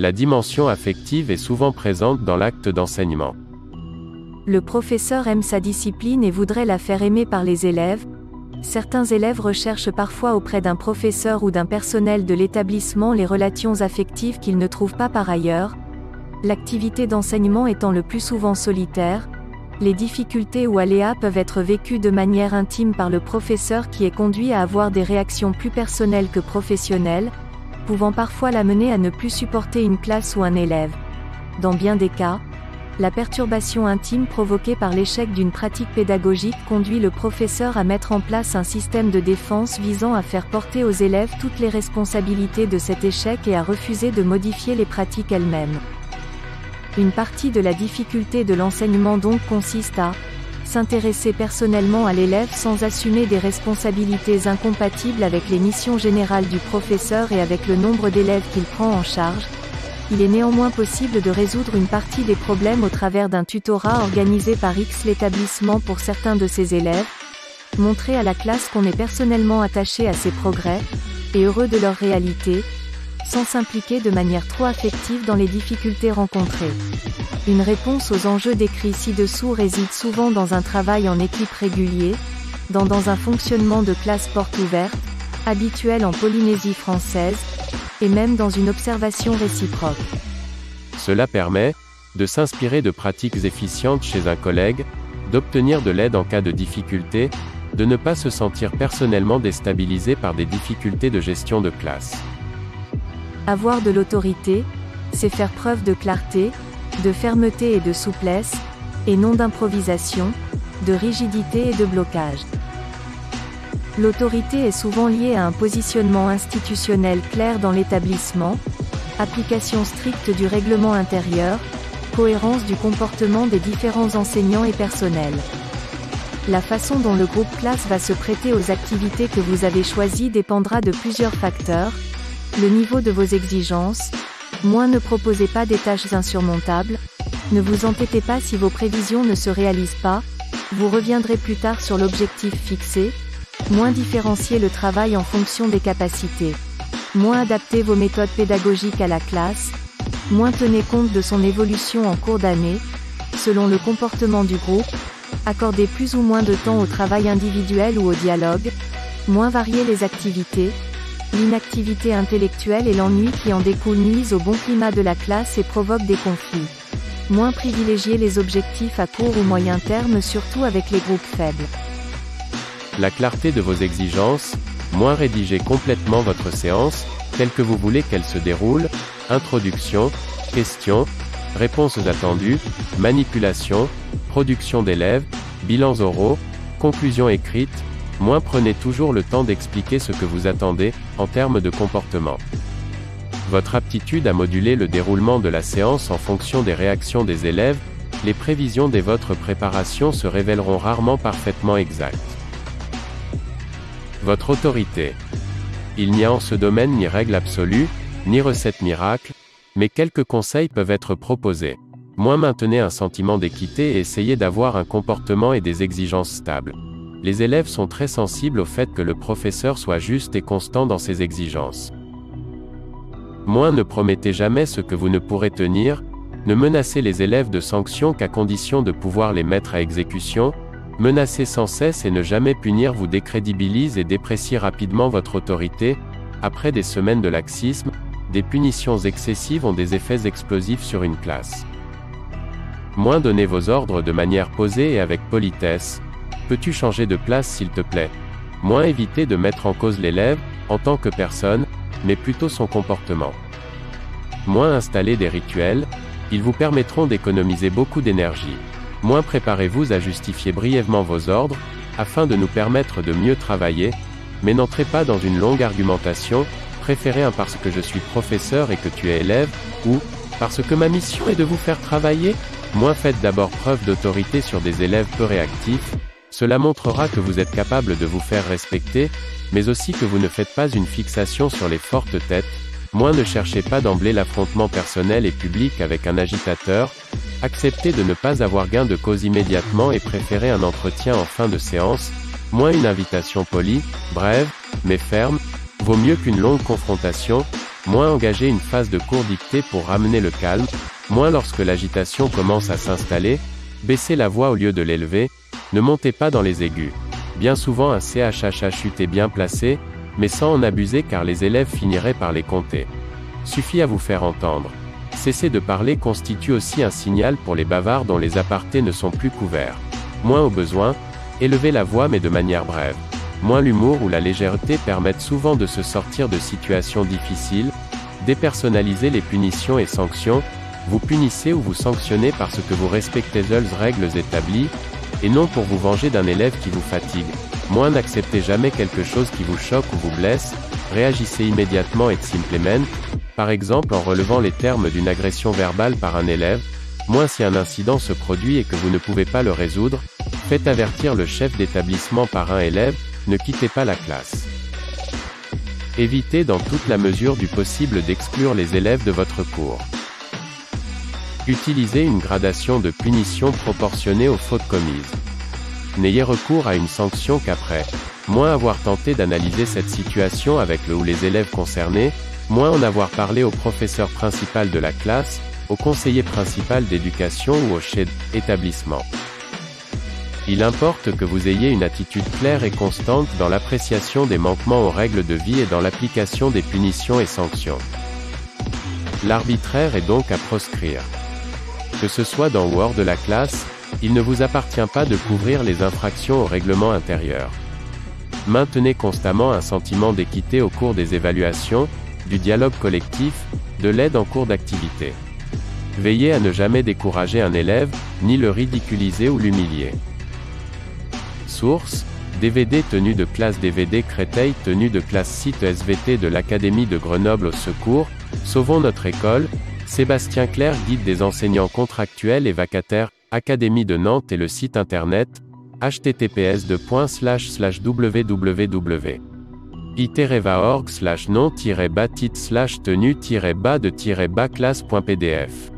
La dimension affective est souvent présente dans l'acte d'enseignement. Le professeur aime sa discipline et voudrait la faire aimer par les élèves. Certains élèves recherchent parfois auprès d'un professeur ou d'un personnel de l'établissement les relations affectives qu'ils ne trouvent pas par ailleurs. L'activité d'enseignement étant le plus souvent solitaire, les difficultés ou aléas peuvent être vécus de manière intime par le professeur qui est conduit à avoir des réactions plus personnelles que professionnelles, pouvant parfois l'amener à ne plus supporter une classe ou un élève. Dans bien des cas, la perturbation intime provoquée par l'échec d'une pratique pédagogique conduit le professeur à mettre en place un système de défense visant à faire porter aux élèves toutes les responsabilités de cet échec et à refuser de modifier les pratiques elles-mêmes. Une partie de la difficulté de l'enseignement donc consiste à s'intéresser personnellement à l'élève sans assumer des responsabilités incompatibles avec les missions générales du professeur et avec le nombre d'élèves qu'il prend en charge. Il est néanmoins possible de résoudre une partie des problèmes au travers d'un tutorat organisé par l'établissement pour certains de ses élèves, montrer à la classe qu'on est personnellement attaché à ses progrès, et heureux de leur réalité, sans s'impliquer de manière trop affective dans les difficultés rencontrées. Une réponse aux enjeux décrits ci-dessous réside souvent dans un travail en équipe régulier, dans un fonctionnement de classe porte ouverte, habituel en Polynésie française, et même dans une observation réciproque. Cela permet de s'inspirer de pratiques efficientes chez un collègue, d'obtenir de l'aide en cas de difficulté, de ne pas se sentir personnellement déstabilisé par des difficultés de gestion de classe. Avoir de l'autorité, c'est faire preuve de clarté, de fermeté et de souplesse, et non d'improvisation, de rigidité et de blocage. L'autorité est souvent liée à un positionnement institutionnel clair dans l'établissement, application stricte du règlement intérieur, cohérence du comportement des différents enseignants et personnels. La façon dont le groupe classe va se prêter aux activités que vous avez choisies dépendra de plusieurs facteurs. Le niveau de vos exigences. Ne proposez pas des tâches insurmontables. Ne vous entêtez pas si vos prévisions ne se réalisent pas. Vous reviendrez plus tard sur l'objectif fixé. Différenciez le travail en fonction des capacités. Adaptez vos méthodes pédagogiques à la classe. Tenez compte de son évolution en cours d'année, selon le comportement du groupe. Accordez plus ou moins de temps au travail individuel ou au dialogue. Variez les activités. L'inactivité intellectuelle et l'ennui qui en découlent nuisent au bon climat de la classe et provoquent des conflits. Privilégiez les objectifs à court ou moyen terme, surtout avec les groupes faibles. La clarté de vos exigences. Rédigez complètement votre séance, telle que vous voulez qu'elle se déroule. Introduction, questions, réponses attendues, manipulation, production d'élèves, bilans oraux, conclusions écrites. Prenez toujours le temps d'expliquer ce que vous attendez, en termes de comportement. Votre aptitude à moduler le déroulement de la séance en fonction des réactions des élèves, les prévisions de votre préparation se révéleront rarement parfaitement exactes. Votre autorité. Il n'y a en ce domaine ni règle absolue, ni recette miracle, mais quelques conseils peuvent être proposés. Maintenez un sentiment d'équité et essayez d'avoir un comportement et des exigences stables. Les élèves sont très sensibles au fait que le professeur soit juste et constant dans ses exigences. Ne promettez jamais ce que vous ne pourrez tenir, ne menacez les élèves de sanctions qu'à condition de pouvoir les mettre à exécution. Menacer sans cesse et ne jamais punir vous décrédibilise et déprécie rapidement votre autorité. Après des semaines de laxisme, des punitions excessives ont des effets explosifs sur une classe. Donnez vos ordres de manière posée et avec politesse. Peux-tu changer de place s'il te plaît? Évitez de mettre en cause l'élève, en tant que personne, mais plutôt son comportement. Installer des rituels, ils vous permettront d'économiser beaucoup d'énergie. Préparez-vous à justifier brièvement vos ordres, afin de nous permettre de mieux travailler, mais n'entrez pas dans une longue argumentation, préférez un parce que je suis professeur et que tu es élève, ou parce que ma mission est de vous faire travailler. Faites d'abord preuve d'autorité sur des élèves peu réactifs. Cela montrera que vous êtes capable de vous faire respecter, mais aussi que vous ne faites pas une fixation sur les fortes têtes. Ne cherchez pas d'emblée l'affrontement personnel et public avec un agitateur. Acceptez de ne pas avoir gain de cause immédiatement et préférez un entretien en fin de séance. Une invitation polie, brève, mais ferme, vaut mieux qu'une longue confrontation. moins engager une phase de cours dictée pour ramener le calme, moins lorsque l'agitation commence à s'installer, baissez la voix au lieu de l'élever, ne montez pas dans les aigus. Bien souvent un CHHHUT est bien placé, mais sans en abuser car les élèves finiraient par les compter. Suffit à vous faire entendre. Cesser de parler constitue aussi un signal pour les bavards dont les apartés ne sont plus couverts. Moins au besoin, élevez la voix mais de manière brève. Moins l'humour ou la légèreté permettent souvent de se sortir de situations difficiles. Dépersonnalisez les punitions et sanctions, vous punissez ou vous sanctionnez parce que vous respectez les règles établies, et non pour vous venger d'un élève qui vous fatigue. Moins n'acceptez jamais quelque chose qui vous choque ou vous blesse, réagissez immédiatement et simplement, par exemple en relevant les termes d'une agression verbale par un élève. Moins si un incident se produit et que vous ne pouvez pas le résoudre, faites avertir le chef d'établissement par un élève, ne quittez pas la classe. Évitez dans toute la mesure du possible d'exclure les élèves de votre cours. Utilisez une gradation de punition proportionnée aux fautes commises. N'ayez recours à une sanction qu'après moins avoir tenté d'analyser cette situation avec le ou les élèves concernés, moins en avoir parlé au professeur principal de la classe, au conseiller principal d'éducation ou au chef d'établissement. Il importe que vous ayez une attitude claire et constante dans l'appréciation des manquements aux règles de vie et dans l'application des punitions et sanctions. L'arbitraire est donc à proscrire. Que ce soit dans ou hors de la classe, il ne vous appartient pas de couvrir les infractions au règlement intérieur. Maintenez constamment un sentiment d'équité au cours des évaluations, du dialogue collectif, de l'aide en cours d'activité. Veillez à ne jamais décourager un élève, ni le ridiculiser ou l'humilier. Source: DVD tenue de classe DVD Créteil tenue de classe site SVT de l'Académie de Grenoble au secours, Sauvons notre école, Sébastien Clerc guide des enseignants contractuels et vacataires, Académie de Nantes et le site internet, https://www.itereva.org/nom-bas-tenue-bas-de-classe.pdf